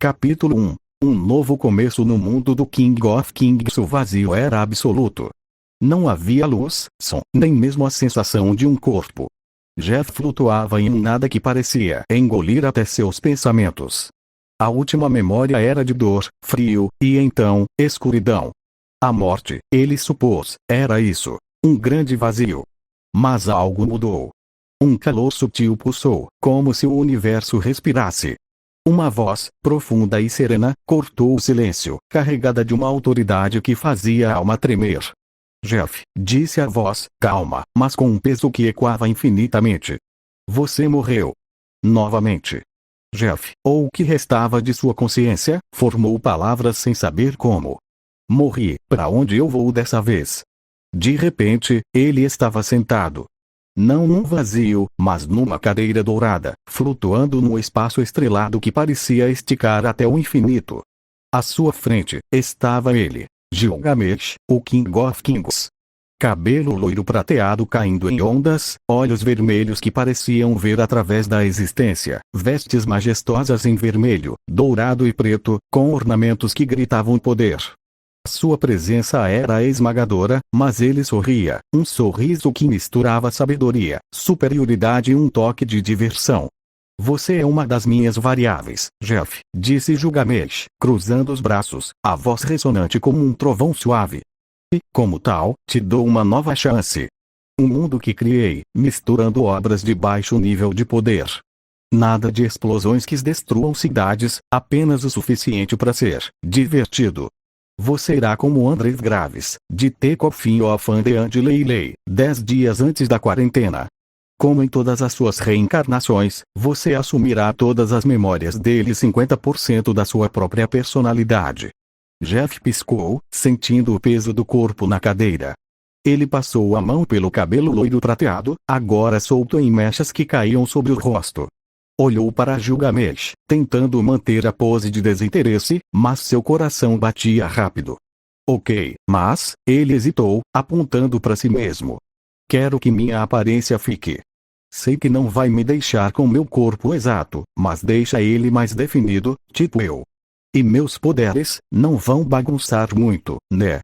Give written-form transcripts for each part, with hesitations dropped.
Capítulo 1. Um novo começo no mundo do King of Kings. O vazio era absoluto. Não havia luz, som, nem mesmo a sensação de um corpo. Jeff flutuava em um nada que parecia engolir até seus pensamentos. A última memória era de dor, frio, e então, escuridão. A morte, ele supôs, era isso. Um grande vazio. Mas algo mudou. Um calor sutil pulsou, como se o universo respirasse. Uma voz, profunda e serena, cortou o silêncio, carregada de uma autoridade que fazia a alma tremer. Jeff, disse a voz, calma, mas com um peso que ecoava infinitamente. Você morreu. Novamente. Jeff, ou o que restava de sua consciência, formou palavras sem saber como. Morri. Para onde eu vou dessa vez? De repente, ele estava sentado. Não num vazio, mas numa cadeira dourada, flutuando no espaço estrelado que parecia esticar até o infinito. À sua frente, estava ele, Gilgamesh, o King of Kings. Cabelo loiro prateado caindo em ondas, olhos vermelhos que pareciam ver através da existência, vestes majestosas em vermelho, dourado e preto, com ornamentos que gritavam poder. Sua presença era esmagadora, mas ele sorria, um sorriso que misturava sabedoria, superioridade e um toque de diversão. Você é uma das minhas variáveis, Jeff, disse Gilgamesh, cruzando os braços, a voz ressonante como um trovão suave. E, como tal, te dou uma nova chance. Um mundo que criei, misturando obras de baixo nível de poder. Nada de explosões que destruam cidades, apenas o suficiente para ser divertido. Você irá como Andrew Graves, de The Coffin of and Leilei, 10 dias antes da quarentena. Como em todas as suas reencarnações, você assumirá todas as memórias dele e 50% da sua própria personalidade. Jeff piscou, sentindo o peso do corpo na cadeira. Ele passou a mão pelo cabelo loiro prateado, agora solto em mechas que caíam sobre o rosto. Olhou para Gilgamesh, tentando manter a pose de desinteresse, mas seu coração batia rápido. Ok, mas, ele hesitou, apontando para si mesmo. Quero que minha aparência fique. Sei que não vai me deixar com meu corpo exato, mas deixa ele mais definido, tipo eu. E meus poderes, não vão bagunçar muito, né?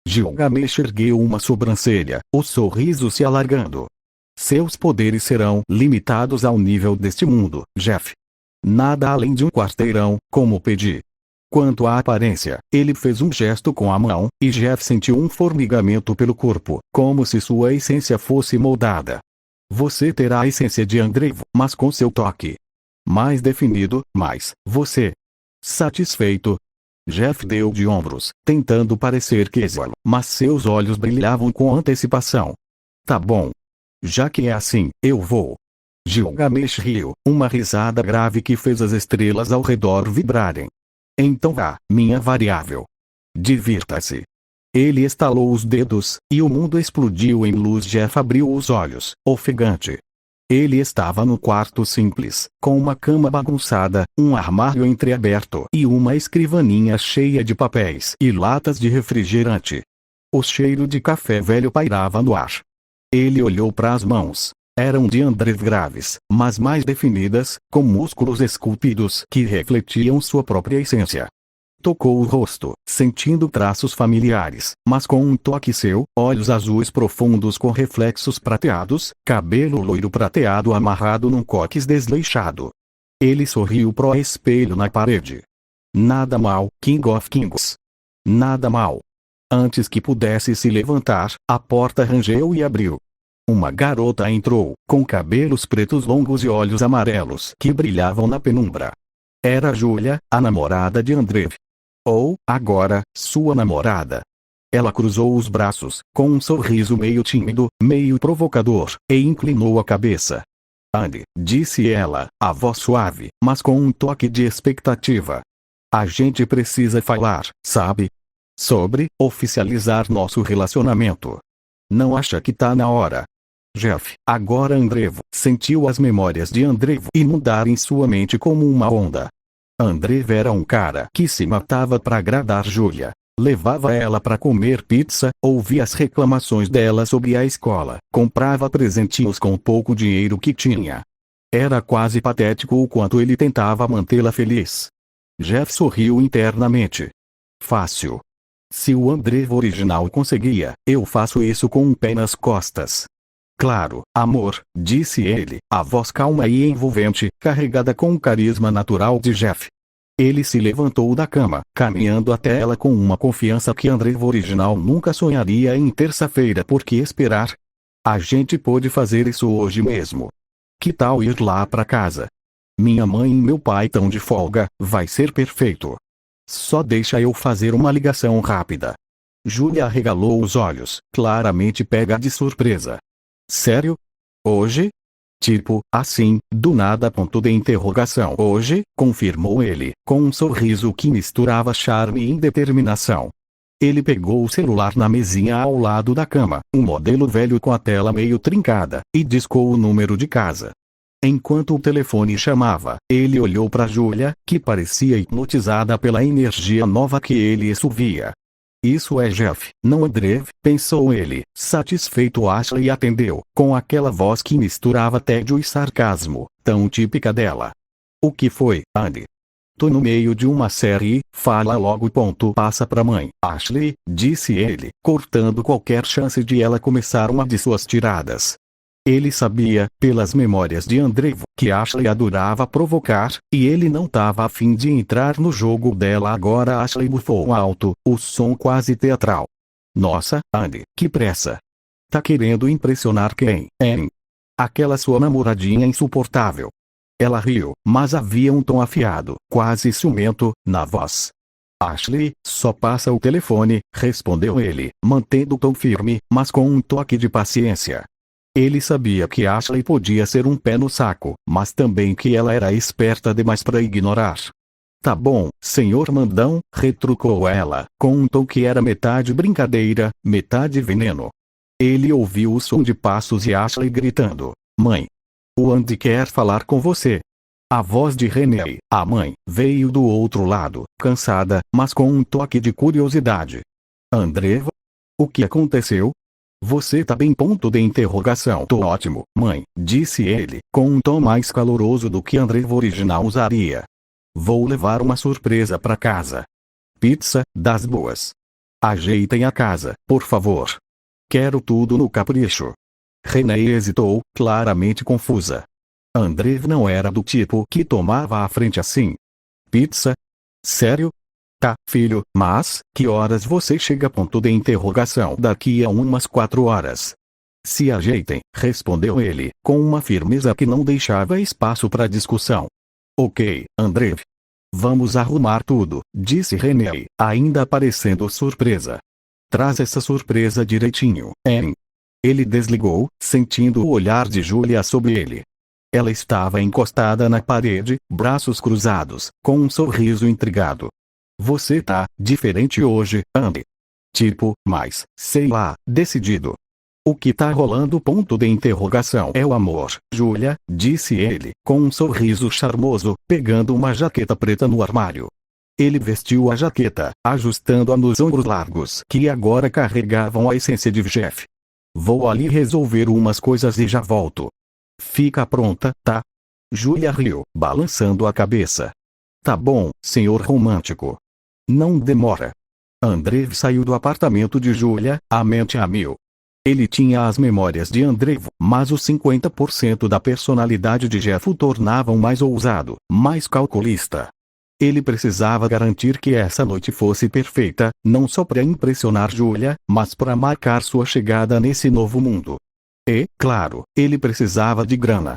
Gilgamesh ergueu uma sobrancelha, o sorriso se alargando. Seus poderes serão limitados ao nível deste mundo, Jeff. Nada além de um quarteirão, como pedi. Quanto à aparência, ele fez um gesto com a mão, e Jeff sentiu um formigamento pelo corpo, como se sua essência fosse moldada. Você terá a essência de Andrew, mas com seu toque. Mais definido, mais, você. Satisfeito? Jeff deu de ombros, tentando parecer casual, mas seus olhos brilhavam com antecipação. Tá bom. Já que é assim, eu vou. Gilgamesh riu, uma risada grave que fez as estrelas ao redor vibrarem. Então vá, minha variável. Divirta-se. Ele estalou os dedos, e o mundo explodiu em luz. Jeff abriu os olhos, ofegante. Ele estava no quarto simples, com uma cama bagunçada, um armário entreaberto e uma escrivaninha cheia de papéis e latas de refrigerante. O cheiro de café velho pairava no ar. Ele olhou para as mãos. Eram de Andrew Graves, mas mais definidas, com músculos esculpidos que refletiam sua própria essência. Tocou o rosto, sentindo traços familiares, mas com um toque seu, olhos azuis profundos com reflexos prateados, cabelo loiro prateado amarrado num coques desleixado. Ele sorriu pro espelho na parede. Nada mal, King of Kings. Nada mal. Antes que pudesse se levantar, a porta rangeu e abriu. Uma garota entrou, com cabelos pretos longos e olhos amarelos que brilhavam na penumbra. Era Julia, a namorada de Andrew. Ou, agora, sua namorada. Ela cruzou os braços, com um sorriso meio tímido, meio provocador, e inclinou a cabeça. Andy, disse ela, a voz suave, mas com um toque de expectativa. A gente precisa falar, sabe? Sobre oficializar nosso relacionamento. Não acha que tá na hora? Jeff, agora Andrew, sentiu as memórias de Andrew inundarem sua mente como uma onda. Andrew era um cara que se matava para agradar Julia. Levava ela para comer pizza, ouvia as reclamações dela sobre a escola, comprava presentinhos com o pouco dinheiro que tinha. Era quase patético o quanto ele tentava mantê-la feliz. Jeff sorriu internamente. Fácil. Se o Andrev original conseguia, eu faço isso com um pé nas costas. Claro, amor, disse ele, a voz calma e envolvente, carregada com o carisma natural de Jeff. Ele se levantou da cama, caminhando até ela com uma confiança que Andrev original nunca sonharia em terça-feira. Por que esperar? A gente pode fazer isso hoje mesmo. Que tal ir lá pra casa? Minha mãe e meu pai estão de folga, vai ser perfeito. Só deixa eu fazer uma ligação rápida. Julia arregalou os olhos, claramente pega de surpresa. Sério? Hoje? Tipo, assim, do nada. Ponto de interrogação. Hoje, confirmou ele, com um sorriso que misturava charme e indeterminação. Ele pegou o celular na mesinha ao lado da cama, um modelo velho com a tela meio trincada, e discou o número de casa. Enquanto o telefone chamava, ele olhou para Julia, que parecia hipnotizada pela energia nova que ele exuvia. Isso é Jeff, não Andrev, pensou ele, satisfeito. Ashley atendeu, com aquela voz que misturava tédio e sarcasmo, tão típica dela. O que foi, Andy? Tô no meio de uma série, fala logo. Passa pra mãe, Ashley, disse ele, cortando qualquer chance de ela começar uma de suas tiradas. Ele sabia, pelas memórias de Andrev, que Ashley adorava provocar, e ele não estava a fim de entrar no jogo dela agora. Ashley bufou alto, o som quase teatral. Nossa, Andy, que pressa. Tá querendo impressionar quem, hein? Aquela sua namoradinha insuportável. Ela riu, mas havia um tom afiado, quase ciumento, na voz. Ashley, só passa o telefone, respondeu ele, mantendo o tom firme, mas com um toque de paciência. Ele sabia que Ashley podia ser um pé no saco, mas também que ela era esperta demais para ignorar. Tá bom, senhor Mandão, retrucou ela, com um tom que era metade brincadeira, metade veneno. Ele ouviu o som de passos e Ashley gritando, mãe. O Andy quer falar com você. A voz de Renee, a mãe, veio do outro lado, cansada, mas com um toque de curiosidade. Andrev? O que aconteceu? Você tá bem? Ponto de interrogação. Tô ótimo, mãe, disse ele, com um tom mais caloroso do que Andrev original usaria. Vou levar uma surpresa pra casa. Pizza, das boas. Ajeitem a casa, por favor. Quero tudo no capricho. Renee hesitou, claramente confusa. Andrev não era do tipo que tomava a frente assim. Pizza? Sério? Tá, filho, mas, que horas você chega? Ponto de interrogação. Daqui a umas 4 horas. Se ajeitem, respondeu ele, com uma firmeza que não deixava espaço para discussão. Ok, Andrev. Vamos arrumar tudo, disse Renee, ainda parecendo surpresa. Traz essa surpresa direitinho, hein? Ele desligou, sentindo o olhar de Julia sobre ele. Ela estava encostada na parede, braços cruzados, com um sorriso intrigado. Você tá diferente hoje, Andy. Tipo, mas, sei lá, decidido. O que tá rolando? Ponto de interrogação. É o amor, Julia, disse ele, com um sorriso charmoso, pegando uma jaqueta preta no armário. Ele vestiu a jaqueta, ajustando-a nos ombros largos que agora carregavam a essência de Jeff. Vou ali resolver umas coisas e já volto. Fica pronta, tá? Julia riu, balançando a cabeça. Tá bom, senhor romântico. Não demora. Andrev saiu do apartamento de Julia, a mente a mil. Ele tinha as memórias de Andrev, mas os 50% da personalidade de Jeff o tornavam mais ousado, mais calculista. Ele precisava garantir que essa noite fosse perfeita, não só para impressionar Julia, mas para marcar sua chegada nesse novo mundo. E, claro, ele precisava de grana.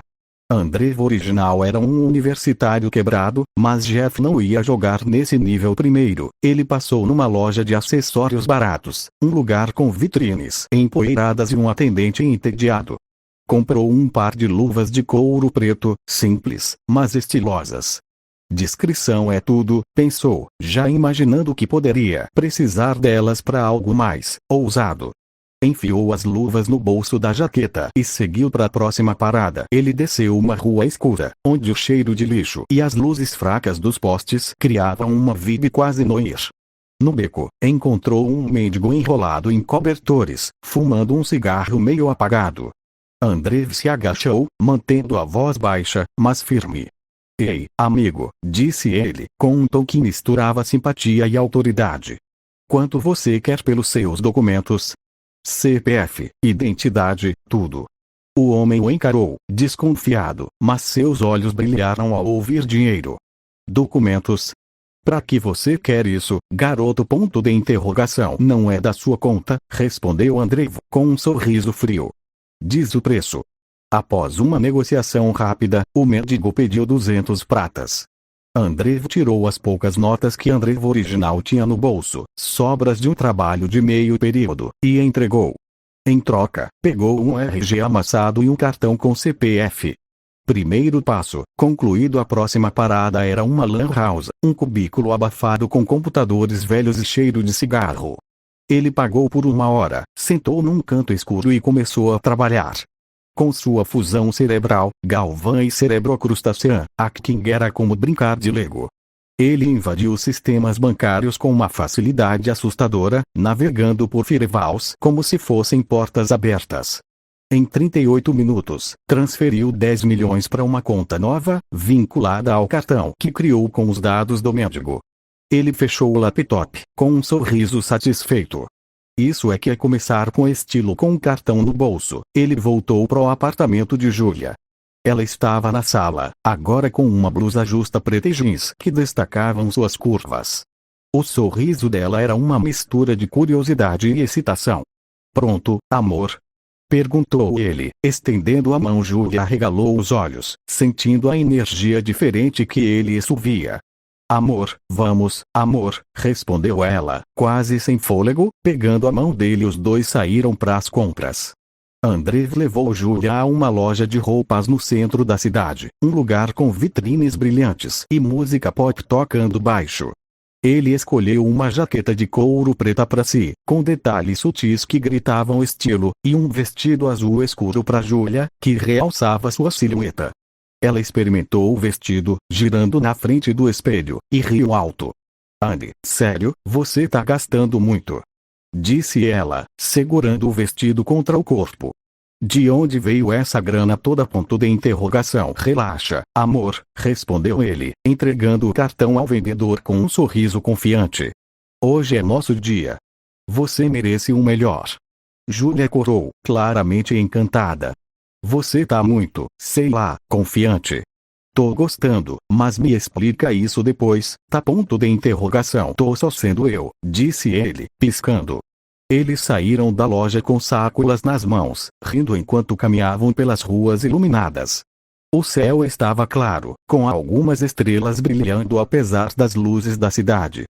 Andrev original era um universitário quebrado, mas Jeff não ia jogar nesse nível primeiro. Ele passou numa loja de acessórios baratos, um lugar com vitrines empoeiradas e um atendente entediado. Comprou um par de luvas de couro preto, simples, mas estilosas. Discrição é tudo, pensou, já imaginando que poderia precisar delas para algo mais ousado. Enfiou as luvas no bolso da jaqueta e seguiu para a próxima parada. Ele desceu uma rua escura, onde o cheiro de lixo e as luzes fracas dos postes criavam uma vibe quase noir. No beco, encontrou um mendigo enrolado em cobertores, fumando um cigarro meio apagado. Andrev se agachou, mantendo a voz baixa, mas firme. Ei, amigo, disse ele, com um tom que misturava simpatia e autoridade. Quanto você quer pelos seus documentos? CPF, identidade, tudo. O homem o encarou, desconfiado, mas seus olhos brilharam ao ouvir dinheiro. Documentos? Pra que você quer isso, garoto? Ponto de interrogação. Não é da sua conta, respondeu Andreev, com um sorriso frio. Diz o preço. Após uma negociação rápida, o mendigo pediu 200 pratas. Andreev tirou as poucas notas que Andreev original tinha no bolso, sobras de um trabalho de meio período, e entregou. Em troca, pegou um RG amassado e um cartão com CPF. Primeiro passo, concluído. A próxima parada era uma lan house, um cubículo abafado com computadores velhos e cheiro de cigarro. Ele pagou por 1 hora, sentou num canto escuro e começou a trabalhar. Com sua fusão cerebral, Galvan e cerebrocrustaceã, hacking era como brincar de Lego. Ele invadiu os sistemas bancários com uma facilidade assustadora, navegando por firewalls como se fossem portas abertas. Em 38 minutos, transferiu 10 milhões para uma conta nova, vinculada ao cartão que criou com os dados do mendigo. Ele fechou o laptop, com um sorriso satisfeito. Isso é que é começar com estilo. Com um cartão no bolso, ele voltou para o apartamento de Julia. Ela estava na sala, agora com uma blusa justa preta e jeans que destacavam suas curvas. O sorriso dela era uma mistura de curiosidade e excitação. Pronto, amor? Perguntou ele, estendendo a mão. Julia arregalou os olhos, sentindo a energia diferente que ele exuvia. Amor, vamos, amor, respondeu ela, quase sem fôlego, pegando a mão dele. Os dois saíram para as compras. Andreev levou Julia a uma loja de roupas no centro da cidade, um lugar com vitrines brilhantes e música pop tocando baixo. Ele escolheu uma jaqueta de couro preta para si, com detalhes sutis que gritavam estilo, e um vestido azul escuro para Julia, que realçava sua silhueta. Ela experimentou o vestido, girando na frente do espelho, e riu alto. Andy, sério, você tá gastando muito. Disse ela, segurando o vestido contra o corpo. De onde veio essa grana toda? Ponto de interrogação. Relaxa, amor, respondeu ele, entregando o cartão ao vendedor com um sorriso confiante. Hoje é nosso dia. Você merece o melhor. Julia corou, claramente encantada. Você tá muito, sei lá, confiante. Tô gostando, mas me explica isso depois, tá? Ponto de interrogação. Tô só sendo eu, disse ele, piscando. Eles saíram da loja com sacolas nas mãos, rindo enquanto caminhavam pelas ruas iluminadas. O céu estava claro, com algumas estrelas brilhando apesar das luzes da cidade.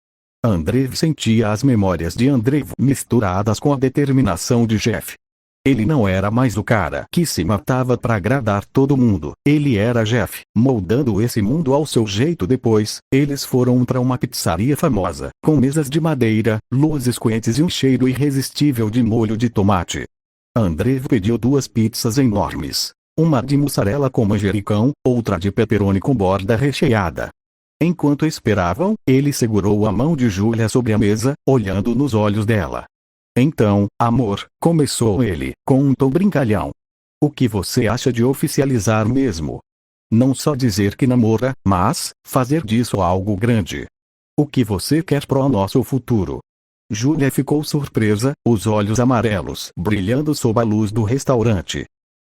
Andreev sentia as memórias de Andreev misturadas com a determinação de Jeff. Ele não era mais o cara que se matava para agradar todo mundo. Ele era Jeff, moldando esse mundo ao seu jeito. Depois, eles foram para uma pizzaria famosa, com mesas de madeira, luzes quentes e um cheiro irresistível de molho de tomate. Andreev pediu 2 pizzas enormes. Uma de mussarela com manjericão, outra de pepperoni com borda recheada. Enquanto esperavam, ele segurou a mão de Julia sobre a mesa, olhando nos olhos dela. Então, amor, começou ele, com um tom brincalhão. O que você acha de oficializar mesmo? Não só dizer que namora, mas fazer disso algo grande. O que você quer pro nosso futuro? Julia ficou surpresa, os olhos amarelos brilhando sob a luz do restaurante.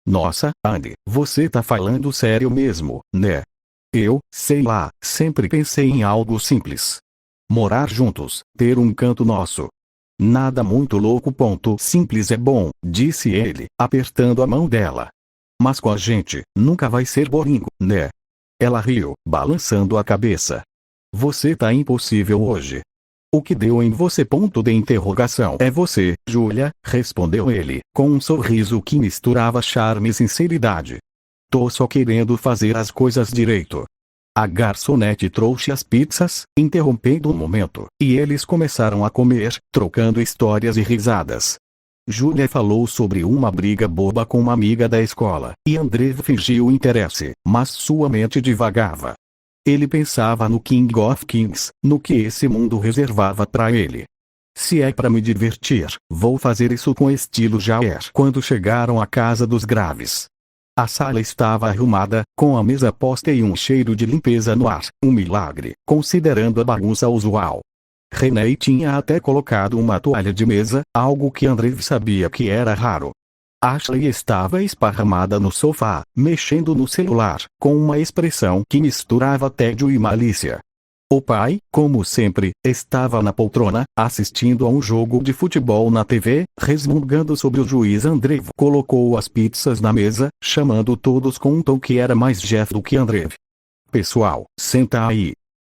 Nossa, Andy, você tá falando sério mesmo, né? Eu, sei lá, sempre pensei em algo simples. Morar juntos, ter um canto nosso. Nada muito louco. Simples é bom, disse ele, apertando a mão dela. Mas com a gente, nunca vai ser boringo, né? Ela riu, balançando a cabeça. Você tá impossível hoje. O que deu em você? Ponto de interrogação. É você, Julia, respondeu ele, com um sorriso que misturava charme e sinceridade. Tô só querendo fazer as coisas direito. A garçonete trouxe as pizzas, interrompendo um momento, e eles começaram a comer, trocando histórias e risadas. Julia falou sobre uma briga boba com uma amiga da escola, e Andreev fingiu interesse, mas sua mente divagava. Ele pensava no King of Kings, no que esse mundo reservava para ele. Se é para me divertir, vou fazer isso com estilo Jair. Quando chegaram à casa dos Graves, A sala estava arrumada, com a mesa posta e um cheiro de limpeza no ar, um milagre, considerando a bagunça usual. Renée tinha até colocado uma toalha de mesa, algo que Andrew sabia que era raro. Ashley estava esparramada no sofá, mexendo no celular, com uma expressão que misturava tédio e malícia. O pai, como sempre, estava na poltrona, assistindo a um jogo de futebol na TV, resmungando sobre o juiz. Andrew colocou as pizzas na mesa, chamando todos com um tom que era mais Jeff do que Andrew. Pessoal, senta aí.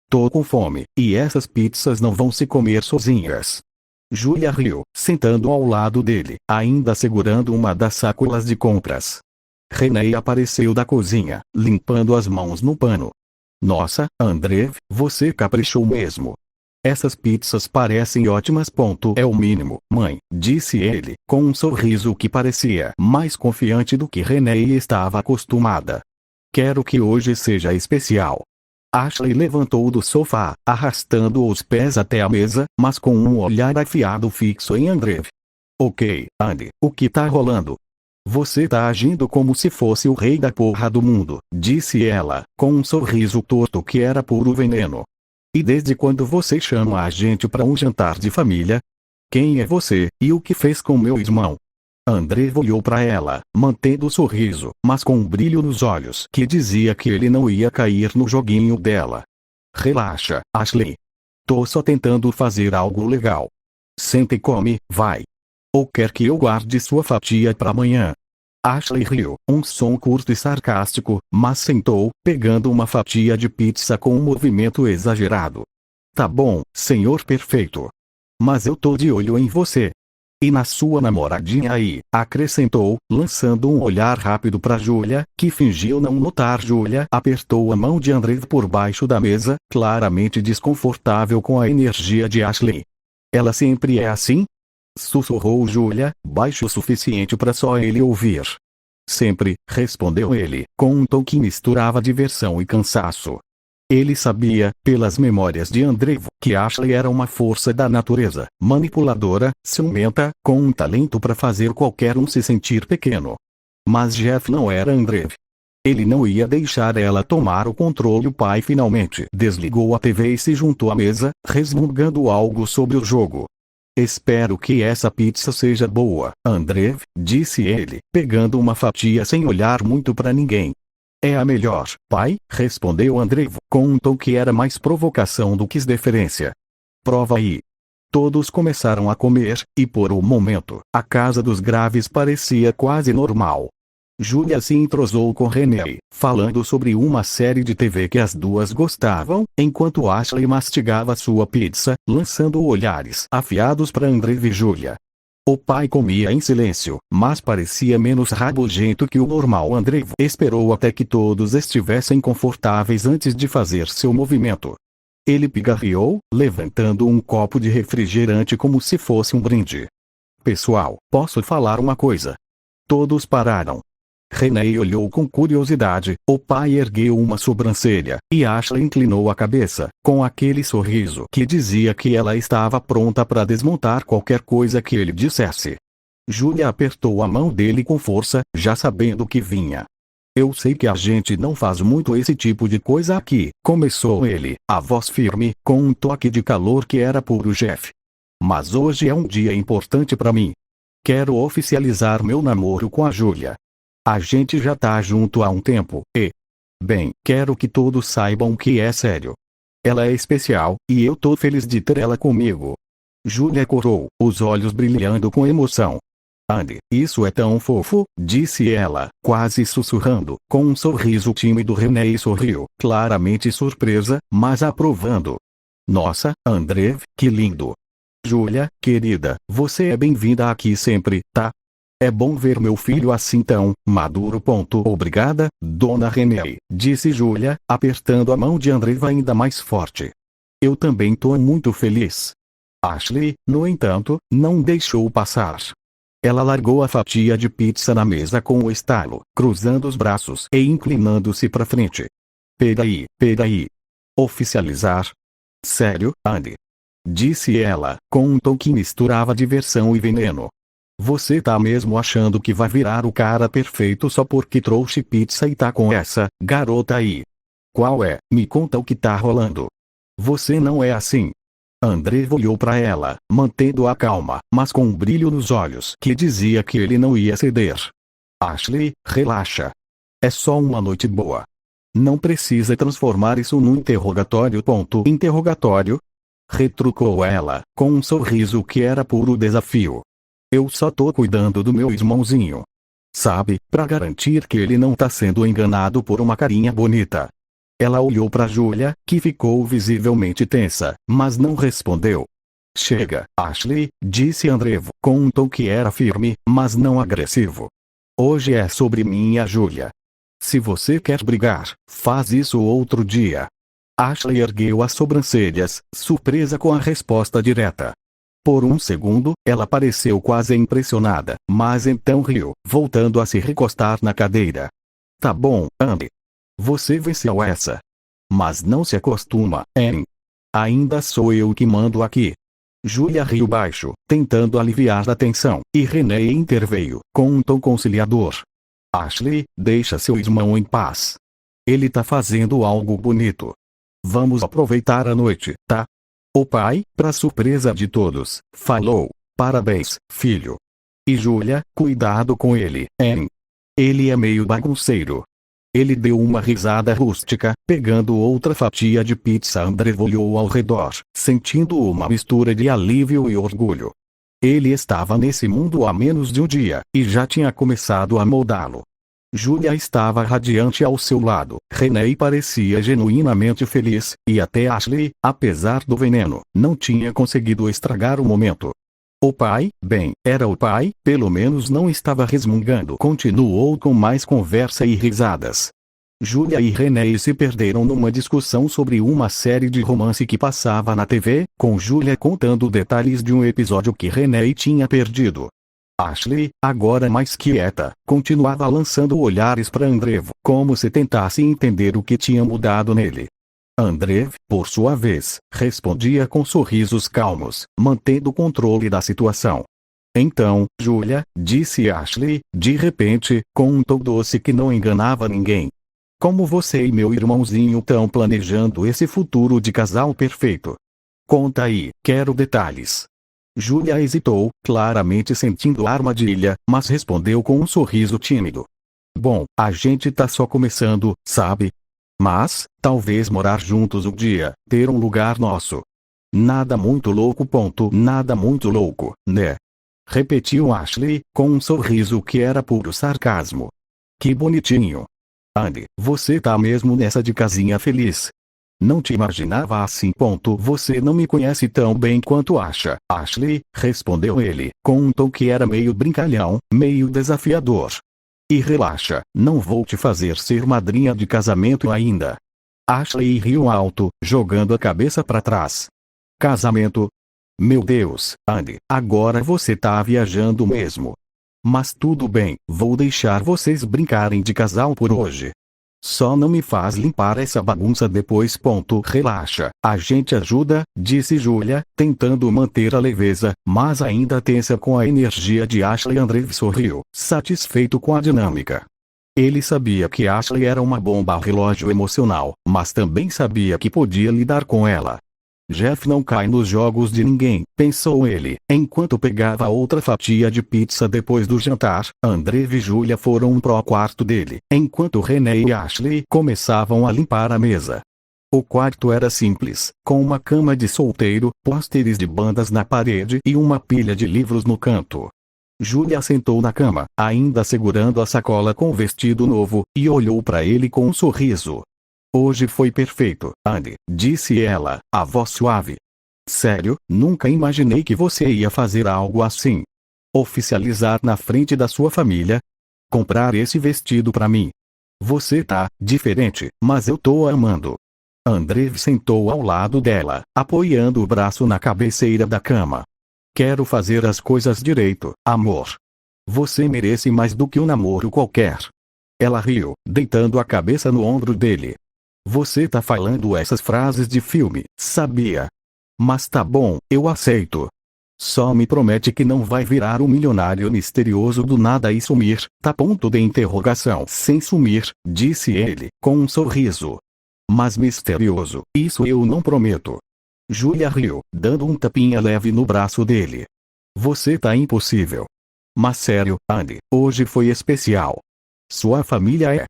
Tô com fome, e essas pizzas não vão se comer sozinhas. Julia riu, sentando ao lado dele, ainda segurando uma das sacolas de compras. Renée apareceu da cozinha, limpando as mãos no pano. Nossa, Andrew, você caprichou mesmo. Essas pizzas parecem ótimas. É o mínimo, mãe, disse ele, com um sorriso que parecia mais confiante do que Renée estava acostumada. Quero que hoje seja especial. Ashley levantou do sofá, arrastando os pés até a mesa, mas com um olhar afiado fixo em Andrew. Ok, Andy, o que tá rolando? Você tá agindo como se fosse o rei da porra do mundo, disse ela, com um sorriso torto que era puro veneno. E desde quando você chama a gente pra um jantar de família? Quem é você, e o que fez com meu irmão? Andrew olhou para ela, mantendo o sorriso, mas com um brilho nos olhos que dizia que ele não ia cair no joguinho dela. Relaxa, Ashley. Tô só tentando fazer algo legal. Senta e come, vai. Ou quer que eu guarde sua fatia para amanhã? Ashley riu, um som curto e sarcástico, mas sentou, pegando uma fatia de pizza com um movimento exagerado. Tá bom, senhor perfeito. Mas eu tô de olho em você. E na sua namoradinha aí, acrescentou, lançando um olhar rápido para Julia, que fingiu não notar. Julia apertou a mão de Andrew por baixo da mesa, claramente desconfortável com a energia de Ashley. Ela sempre é assim? Sussurrou Julia, baixo o suficiente para só ele ouvir. Sempre, respondeu ele, com um tom que misturava diversão e cansaço. Ele sabia, pelas memórias de Andrew, que Ashley era uma força da natureza, manipuladora, ciumenta, com um talento para fazer qualquer um se sentir pequeno. Mas Jeff não era Andrew. Ele não ia deixar ela tomar o controle. O pai finalmente desligou a TV e se juntou à mesa, resmungando algo sobre o jogo. Espero que essa pizza seja boa, Andrew, disse ele, pegando uma fatia sem olhar muito para ninguém. É a melhor, pai, respondeu Andrew, com um tom que era mais provocação do que deferência. Prova aí. Todos começaram a comer, e por um momento, a casa dos Graves parecia quase normal. Julia se entrosou com Renée, falando sobre uma série de TV que as duas gostavam, enquanto Ashley mastigava sua pizza, lançando olhares afiados para Andrew e Julia. O pai comia em silêncio, mas parecia menos rabugento que o normal. Andrew esperou até que todos estivessem confortáveis antes de fazer seu movimento. Ele pigarreou, levantando um copo de refrigerante como se fosse um brinde. Pessoal, posso falar uma coisa? Todos pararam. Renée olhou com curiosidade, o pai ergueu uma sobrancelha, e Ashley inclinou a cabeça, com aquele sorriso que dizia que ela estava pronta para desmontar qualquer coisa que ele dissesse. Julia apertou a mão dele com força, já sabendo o que vinha. Eu sei que a gente não faz muito esse tipo de coisa aqui, começou ele, a voz firme, com um toque de calor que era puro Jeff. Mas hoje é um dia importante para mim. Quero oficializar meu namoro com a Julia. A gente já tá junto há um tempo, e... Bem, quero que todos saibam que é sério. Ela é especial, e eu tô feliz de ter ela comigo. Julia corou, os olhos brilhando com emoção. Andy, isso é tão fofo, disse ela, quase sussurrando, com um sorriso tímido. Renée sorriu, claramente surpresa, mas aprovando. Nossa, Andrew, que lindo. Julia, querida, você é bem-vinda aqui sempre, tá? É bom ver meu filho assim tão maduro. Obrigada, dona Renée, disse Julia, apertando a mão de Andrew ainda mais forte. Eu também tô muito feliz. Ashley, no entanto, não deixou passar. Ela largou a fatia de pizza na mesa com um estalo, cruzando os braços e inclinando-se para frente. Peraí. Oficializar? Sério, Andy? Disse ela, com um tom que misturava diversão e veneno. Você tá mesmo achando que vai virar o cara perfeito só porque trouxe pizza e tá com essa garota aí? Qual é? Me conta o que tá rolando. Você não é assim. Andrev olhou para ela, mantendo a calma, mas com um brilho nos olhos que dizia que ele não ia ceder. Ashley, relaxa. É só uma noite boa. Não precisa transformar isso num interrogatório. Interrogatório? Retrucou ela, com um sorriso que era puro desafio. Eu só tô cuidando do meu irmãozinho. Sabe, pra garantir que ele não tá sendo enganado por uma carinha bonita. Ela olhou para Julia, que ficou visivelmente tensa, mas não respondeu. Chega, Ashley, disse Andrev, com um tom que era firme, mas não agressivo. Hoje é sobre mim e a Julia. Se você quer brigar, faz isso outro dia. Ashley ergueu as sobrancelhas, surpresa com a resposta direta. Por um segundo, ela pareceu quase impressionada, mas então riu, voltando a se recostar na cadeira. Tá bom, Andy. Você venceu essa. Mas não se acostuma, hein? Ainda sou eu que mando aqui. Julia riu baixo, tentando aliviar a tensão, e René interveio, com um tom conciliador. Ashley, deixa seu irmão em paz. Ele tá fazendo algo bonito. Vamos aproveitar a noite, tá? O pai, para surpresa de todos, falou: parabéns, filho. E Julia, cuidado com ele, hein? Ele é meio bagunceiro. Ele deu uma risada rústica, pegando outra fatia de pizza. Andrev olhou ao redor, sentindo uma mistura de alívio e orgulho. Ele estava nesse mundo há menos de um dia, e já tinha começado a moldá-lo. Julia estava radiante ao seu lado, René parecia genuinamente feliz, e até Ashley, apesar do veneno, não tinha conseguido estragar o momento. O pai, bem, era o pai, pelo menos não estava resmungando. Continuou com mais conversa e risadas. Julia e René se perderam numa discussão sobre uma série de romance que passava na TV, com Julia contando detalhes de um episódio que René tinha perdido. Ashley, agora mais quieta, continuava lançando olhares para Andrev, como se tentasse entender o que tinha mudado nele. Andrev, por sua vez, respondia com sorrisos calmos, mantendo o controle da situação. Então, Julia, disse Ashley, de repente, com um tom doce que não enganava ninguém. Como você e meu irmãozinho estão planejando esse futuro de casal perfeito? Conta aí, quero detalhes. Julia hesitou, claramente sentindo a armadilha, mas respondeu com um sorriso tímido. Bom, a gente tá só começando, sabe? Mas, talvez morar juntos um dia, ter um lugar nosso. Nada muito louco. Nada muito louco, né? Repetiu Ashley, com um sorriso que era puro sarcasmo. Que bonitinho. Andy, você tá mesmo nessa de casinha feliz? Não te imaginava assim. Você não me conhece tão bem quanto acha, Ashley, respondeu ele, com um tom que era meio brincalhão, meio desafiador. E relaxa, não vou te fazer ser madrinha de casamento ainda. Ashley riu alto, jogando a cabeça para trás. Casamento? Meu Deus, Andy, agora você tá viajando mesmo. Mas tudo bem, vou deixar vocês brincarem de casal por hoje. Só não me faz limpar essa bagunça depois. Relaxa, a gente ajuda, disse Julia, tentando manter a leveza, mas ainda tensa com a energia de Ashley. Andrev sorriu, satisfeito com a dinâmica. Ele sabia que Ashley era uma bomba relógio emocional, mas também sabia que podia lidar com ela. Jeff não cai nos jogos de ninguém, pensou ele, enquanto pegava outra fatia de pizza depois do jantar. Andrev e Julia foram pro quarto dele, enquanto René e Ashley começavam a limpar a mesa. O quarto era simples, com uma cama de solteiro, pôsteres de bandas na parede e uma pilha de livros no canto. Julia sentou na cama, ainda segurando a sacola com o vestido novo, e olhou para ele com um sorriso. Hoje foi perfeito, Andy, disse ela, a voz suave. Sério, nunca imaginei que você ia fazer algo assim. Oficializar na frente da sua família? Comprar esse vestido para mim? Você tá diferente, mas eu tô amando. Andrev sentou ao lado dela, apoiando o braço na cabeceira da cama. Quero fazer as coisas direito, amor. Você merece mais do que um namoro qualquer. Ela riu, deitando a cabeça no ombro dele. Você tá falando essas frases de filme, sabia? Mas tá bom, eu aceito. Só me promete que não vai virar um milionário misterioso do nada e sumir, tá? Ponto de interrogação. Sem sumir, disse ele, com um sorriso. Mas misterioso, isso eu não prometo. Julia riu, dando um tapinha leve no braço dele. Você tá impossível. Mas sério, Andy, hoje foi especial. Sua família é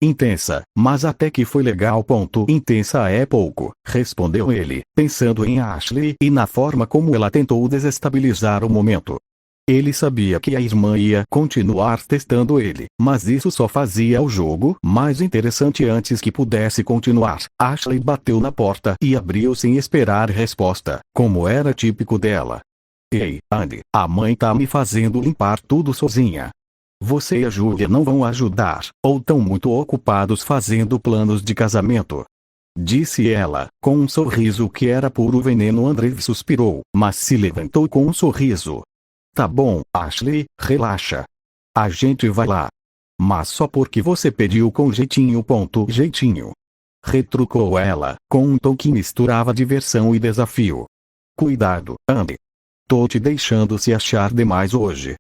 intensa, mas até que foi legal. Intensa é pouco, respondeu ele, pensando em Ashley e na forma como ela tentou desestabilizar o momento. Ele sabia que a irmã ia continuar testando ele, mas isso só fazia o jogo mais interessante. Antes que pudesse continuar, Ashley bateu na porta e abriu sem esperar resposta, como era típico dela. Ei, Andy, a mãe tá me fazendo limpar tudo sozinha. Você e a Julia não vão ajudar, ou tão muito ocupados fazendo planos de casamento? Disse ela, com um sorriso que era puro veneno. Andrew suspirou, mas se levantou com um sorriso. Tá bom, Ashley, relaxa. A gente vai lá. Mas só porque você pediu com jeitinho. Jeitinho. Retrucou ela, com um tom que misturava diversão e desafio. Cuidado, Andy. Tô te deixando se achar demais hoje.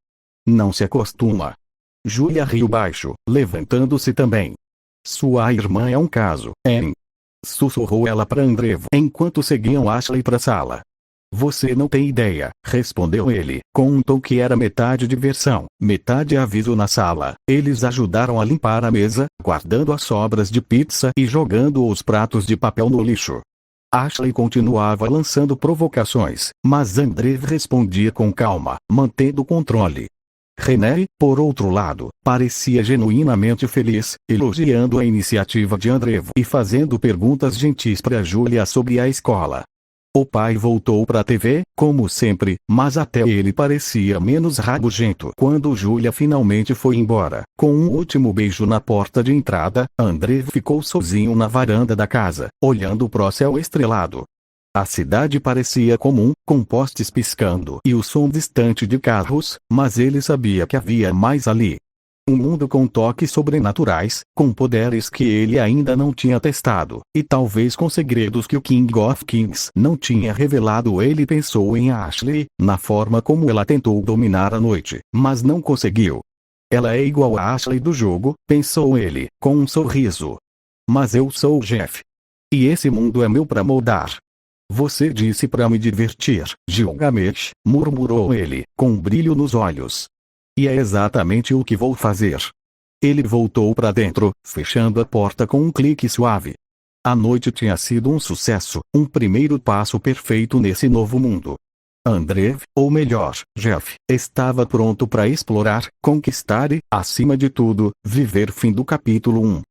Não se acostuma. Julia riu baixo, levantando-se também. Sua irmã é um caso, hein? Sussurrou ela para Andrew enquanto seguiam Ashley para a sala. Você não tem ideia, respondeu ele, com um tom que era metade diversão, metade aviso. Na sala, eles ajudaram a limpar a mesa, guardando as sobras de pizza e jogando os pratos de papel no lixo. Ashley continuava lançando provocações, mas Andrew respondia com calma, mantendo o controle. Renee, por outro lado, parecia genuinamente feliz, elogiando a iniciativa de Andrew e fazendo perguntas gentis para Julia sobre a escola. O pai voltou para a TV, como sempre, mas até ele parecia menos rabugento quando Julia finalmente foi embora. Com um último beijo na porta de entrada, Andrew ficou sozinho na varanda da casa, olhando para o céu estrelado. A cidade parecia comum, com postes piscando e o som distante de carros, mas ele sabia que havia mais ali. Um mundo com toques sobrenaturais, com poderes que ele ainda não tinha testado, e talvez com segredos que o King of Kings não tinha revelado. Ele pensou em Ashley, na forma como ela tentou dominar a noite, mas não conseguiu. Ela é igual a Ashley do jogo, pensou ele, com um sorriso. Mas eu sou o Jeff. E esse mundo é meu para moldar. Você disse para me divertir, Gilgamesh, murmurou ele, com um brilho nos olhos. E é exatamente o que vou fazer. Ele voltou para dentro, fechando a porta com um clique suave. A noite tinha sido um sucesso, um primeiro passo perfeito nesse novo mundo. Andrew, ou melhor, Jeff, estava pronto para explorar, conquistar e, acima de tudo, viver. Fim do capítulo 1.